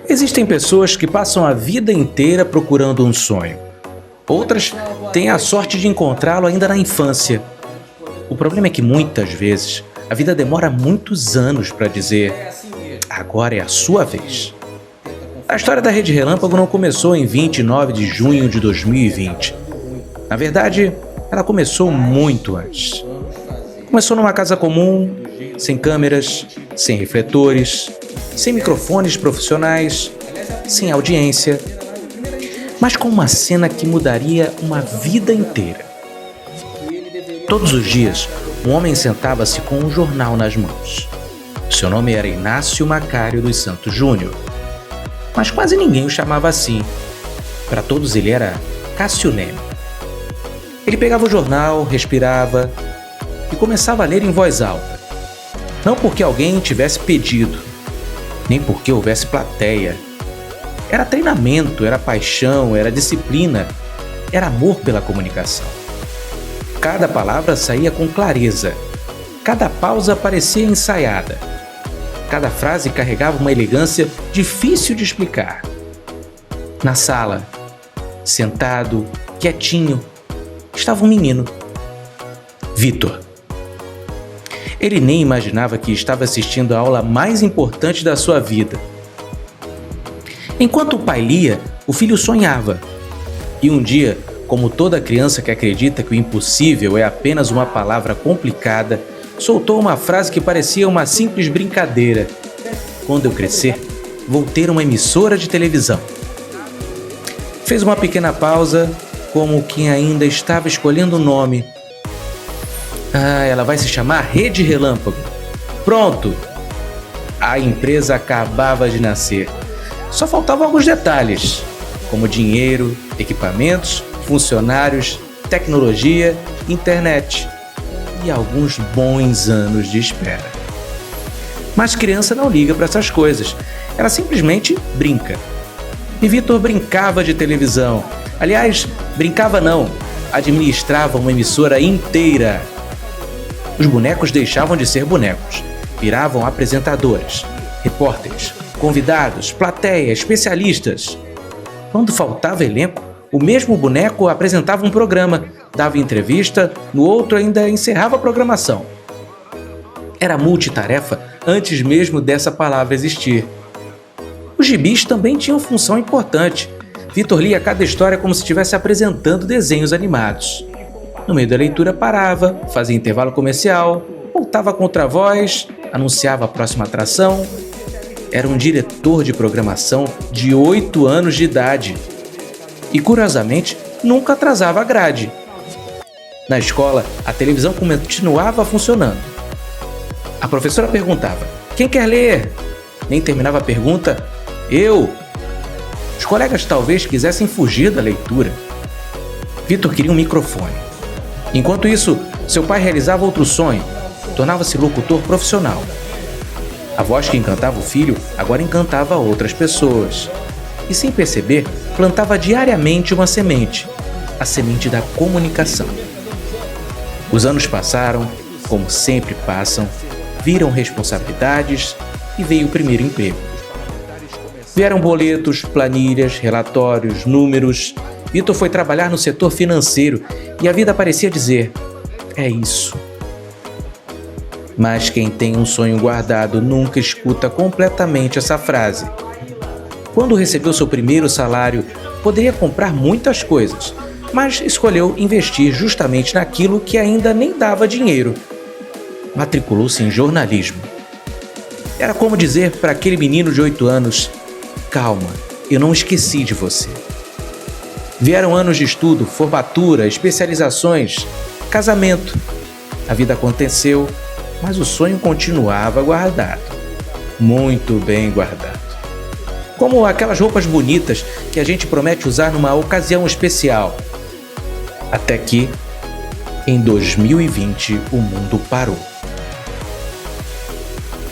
Existem pessoas que passam a vida inteira procurando um sonho. Outras têm a sorte de encontrá-lo ainda na infância. O problema é que muitas vezes a vida demora muitos anos para dizer: agora é a sua vez. A história da Rede Relâmpago não começou em 29 de junho de 2020. Na verdade, ela começou muito antes. Começou numa casa comum, sem câmeras, sem refletores, sem microfones profissionais, sem audiência, mas com uma cena que mudaria uma vida inteira. Todos os dias, um homem sentava-se com um jornal nas mãos. Seu nome era Inácio Macário dos Santos Júnior, mas quase ninguém o chamava assim. Para todos ele era Cássio Neme. Ele pegava o jornal, respirava e começava a ler em voz alta. Não porque alguém tivesse pedido, nem porque houvesse plateia. Era treinamento, era paixão, era disciplina, era amor pela comunicação. Cada palavra saía com clareza, cada pausa parecia ensaiada, cada frase carregava uma elegância difícil de explicar. Na sala, sentado, quietinho, estava um menino, Vitor. Ele nem imaginava que estava assistindo a aula mais importante da sua vida. Enquanto o pai lia, o filho sonhava. E um dia, como toda criança que acredita que o impossível é apenas uma palavra complicada, soltou uma frase que parecia uma simples brincadeira: quando eu crescer, vou ter uma emissora de televisão. Fez uma pequena pausa, como quem ainda estava escolhendo o nome. Ela vai se chamar Rede Relâmpago. Pronto! A empresa acabava de nascer. Só faltavam alguns detalhes, como dinheiro, equipamentos, funcionários, tecnologia, internet e alguns bons anos de espera. Mas criança não liga para essas coisas, ela simplesmente brinca. E Vitor brincava de televisão. Aliás, brincava não, administrava uma emissora inteira. Os bonecos deixavam de ser bonecos, viravam apresentadores, repórteres, convidados, plateia, especialistas. Quando faltava elenco, o mesmo boneco apresentava um programa, dava entrevista, no outro ainda encerrava a programação. Era multitarefa antes mesmo dessa palavra existir. Os gibis também tinham função importante. Vitor lia cada história como se estivesse apresentando desenhos animados. No meio da leitura parava, fazia intervalo comercial, voltava com outra voz, anunciava a próxima atração. Era um diretor de programação de 8 anos de idade. E, curiosamente, nunca atrasava a grade. Na escola, a televisão continuava funcionando. A professora perguntava: quem quer ler? Nem terminava a pergunta: eu! Os colegas talvez quisessem fugir da leitura. Vitor queria um microfone. Enquanto isso, seu pai realizava outro sonho, tornava-se locutor profissional. A voz que encantava o filho agora encantava outras pessoas. E sem perceber, plantava diariamente uma semente, a semente da comunicação. Os anos passaram, como sempre passam, viram responsabilidades e veio o primeiro emprego. Vieram boletos, planilhas, relatórios, números. Vitor foi trabalhar no setor financeiro e a vida parecia dizer: é isso. Mas quem tem um sonho guardado nunca escuta completamente essa frase. Quando recebeu seu primeiro salário, poderia comprar muitas coisas, mas escolheu investir justamente naquilo que ainda nem dava dinheiro. Matriculou-se em jornalismo. Era como dizer para aquele menino de 8 anos: calma, eu não esqueci de você. Vieram anos de estudo, formatura, especializações, casamento. A vida aconteceu, mas o sonho continuava guardado. Muito bem guardado. Como aquelas roupas bonitas que a gente promete usar numa ocasião especial. Até que, em 2020, o mundo parou.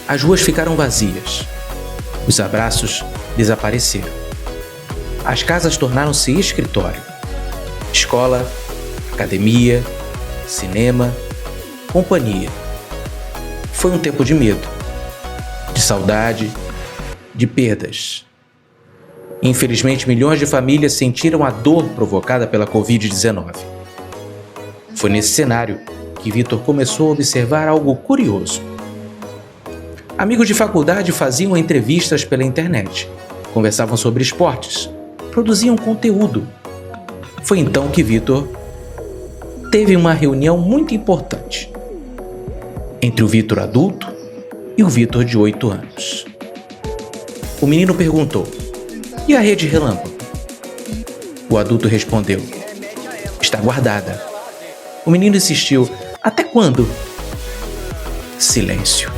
As ruas ficaram vazias. Os abraços desapareceram. As casas tornaram-se escritório. Escola, academia, cinema, companhia. Foi um tempo de medo, de saudade, de perdas. Infelizmente, milhões de famílias sentiram a dor provocada pela Covid-19. Foi nesse cenário que Vitor começou a observar algo curioso. Amigos de faculdade faziam entrevistas pela internet, conversavam sobre esportes, produziam conteúdo. Foi então que Vitor teve uma reunião muito importante entre o Vitor adulto e o Vitor de 8 anos. O menino perguntou: "E a rede Relâmpago?" O adulto respondeu: "Está guardada." O menino insistiu: "Até quando?" Silêncio.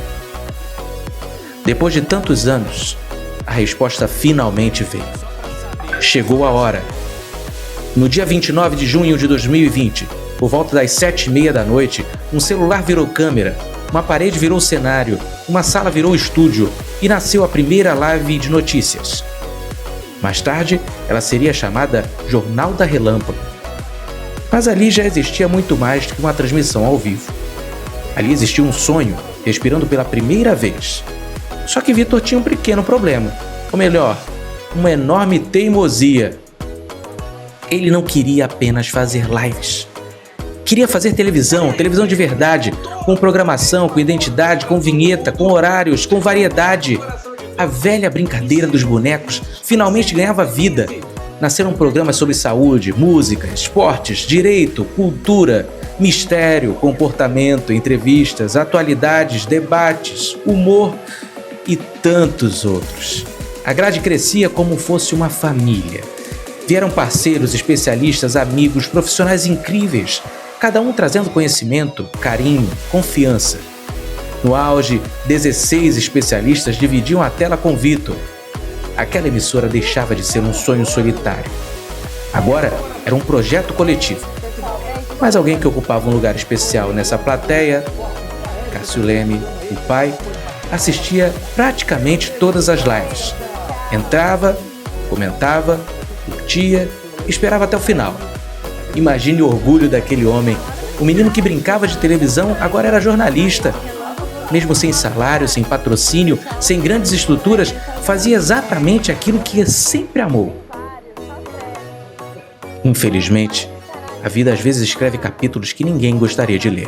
Depois de tantos anos, a resposta finalmente veio. Chegou a hora. No dia 29 de junho de 2020, por volta das 7h30 da noite, um celular virou câmera, uma parede virou cenário, uma sala virou estúdio e nasceu a primeira live de notícias. Mais tarde, ela seria chamada Jornal da Relâmpago. Mas ali já existia muito mais do que uma transmissão ao vivo. Ali existia um sonho, respirando pela primeira vez. Só que Vitor tinha um pequeno problema, ou melhor, uma enorme teimosia. Ele não queria apenas fazer lives. Queria fazer televisão de verdade, com programação, com identidade, com vinheta, com horários, com variedade. A velha brincadeira dos bonecos finalmente ganhava vida. Nasceram programas sobre saúde, música, esportes, direito, cultura, mistério, comportamento, entrevistas, atualidades, debates, humor e tantos outros. A grade crescia como fosse uma família. Vieram parceiros, especialistas, amigos, profissionais incríveis, cada um trazendo conhecimento, carinho, confiança. No auge, 16 especialistas dividiam a tela com Vitor. Aquela emissora deixava de ser um sonho solitário. Agora era um projeto coletivo. Mas alguém que ocupava um lugar especial nessa plateia, Cássio Leme, o pai, assistia praticamente todas as lives. Entrava, comentava, curtia, esperava até o final. Imagine o orgulho daquele homem. O menino que brincava de televisão agora era jornalista. Mesmo sem salário, sem patrocínio, sem grandes estruturas, fazia exatamente aquilo que sempre amou. Infelizmente, a vida às vezes escreve capítulos que ninguém gostaria de ler.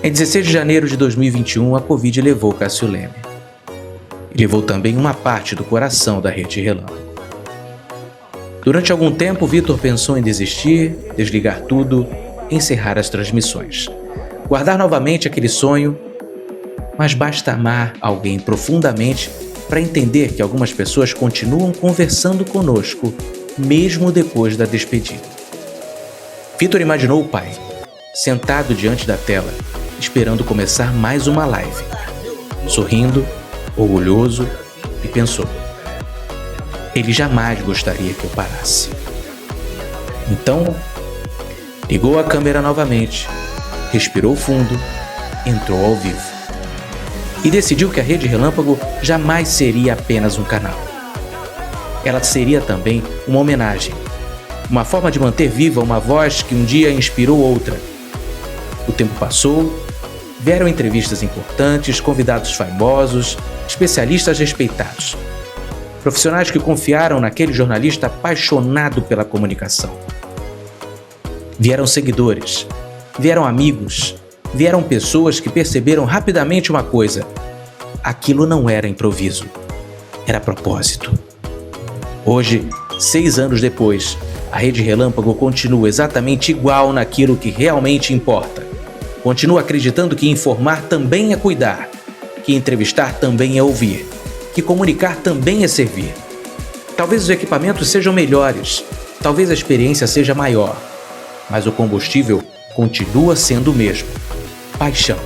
Em 16 de janeiro de 2021, a Covid levou Cássio Leme. E levou também uma parte do coração da rede Relâmpago. Durante algum tempo, Vitor pensou em desistir, desligar tudo, encerrar as transmissões. Guardar novamente aquele sonho, mas basta amar alguém profundamente para entender que algumas pessoas continuam conversando conosco, mesmo depois da despedida. Vitor imaginou o pai, sentado diante da tela, esperando começar mais uma live, sorrindo, orgulhoso, e pensou: ele jamais gostaria que eu parasse. Então, ligou a câmera novamente, respirou fundo, entrou ao vivo. E decidiu que a Rede Relâmpago jamais seria apenas um canal. Ela seria também uma homenagem, uma forma de manter viva uma voz que um dia inspirou outra. O tempo passou, vieram entrevistas importantes, convidados famosos, especialistas respeitados. Profissionais que confiaram naquele jornalista apaixonado pela comunicação. Vieram seguidores, vieram amigos, vieram pessoas que perceberam rapidamente uma coisa: aquilo não era improviso, era propósito. Hoje, 6 anos depois, a Rede Relâmpago continua exatamente igual naquilo que realmente importa. Continua acreditando que informar também é cuidar, que entrevistar também é ouvir, que comunicar também é servir. Talvez os equipamentos sejam melhores, talvez a experiência seja maior, mas o combustível continua sendo o mesmo: paixão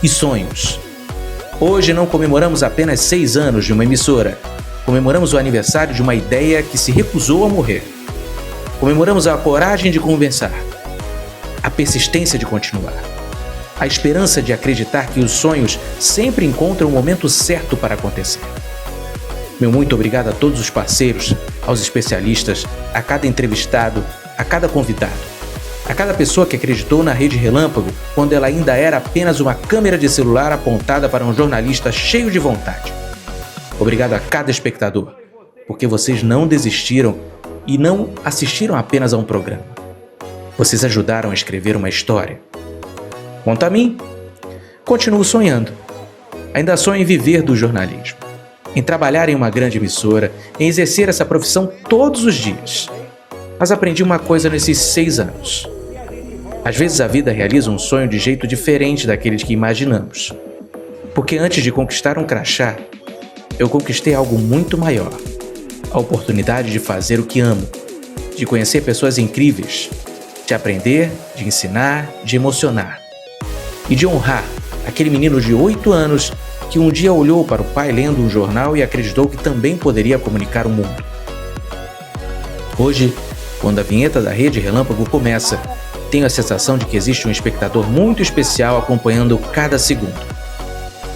e sonhos. Hoje não comemoramos apenas 6 anos de uma emissora, comemoramos o aniversário de uma ideia que se recusou a morrer. Comemoramos a coragem de conversar, a persistência de continuar, a esperança de acreditar que os sonhos sempre encontram o momento certo para acontecer. Meu muito obrigado a todos os parceiros, aos especialistas, a cada entrevistado, a cada convidado, a cada pessoa que acreditou na Rede Relâmpago quando ela ainda era apenas uma câmera de celular apontada para um jornalista cheio de vontade. Obrigado a cada espectador. porque vocês não desistiram e não assistiram apenas a um programa. Vocês ajudaram a escrever uma história. Quanto a mim, continuo sonhando. Ainda sonho em viver do jornalismo, em trabalhar em uma grande emissora, em exercer essa profissão todos os dias. Mas aprendi uma coisa nesses 6 anos. Às vezes a vida realiza um sonho de jeito diferente daqueles que imaginamos. Porque antes de conquistar um crachá, eu conquistei algo muito maior. A oportunidade de fazer o que amo, de conhecer pessoas incríveis, de aprender, de ensinar, de emocionar. E de honrar aquele menino de 8 anos que um dia olhou para o pai lendo um jornal e acreditou que também poderia comunicar o mundo. Hoje, quando a vinheta da Rede Relâmpago começa, tenho a sensação de que existe um espectador muito especial acompanhando cada segundo.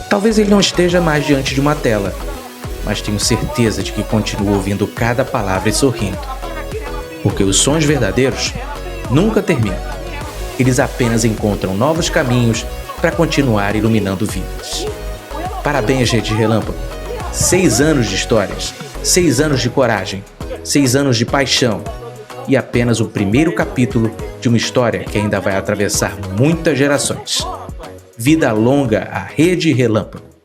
Talvez ele não esteja mais diante de uma tela, mas tenho certeza de que continua ouvindo cada palavra e sorrindo. Porque os sonhos verdadeiros nunca terminam. Eles apenas encontram novos caminhos para continuar iluminando vidas. Parabéns, Rede Relâmpago. 6 anos de histórias, 6 anos de coragem, 6 anos de paixão e apenas o primeiro capítulo de uma história que ainda vai atravessar muitas gerações. Vida longa à Rede Relâmpago.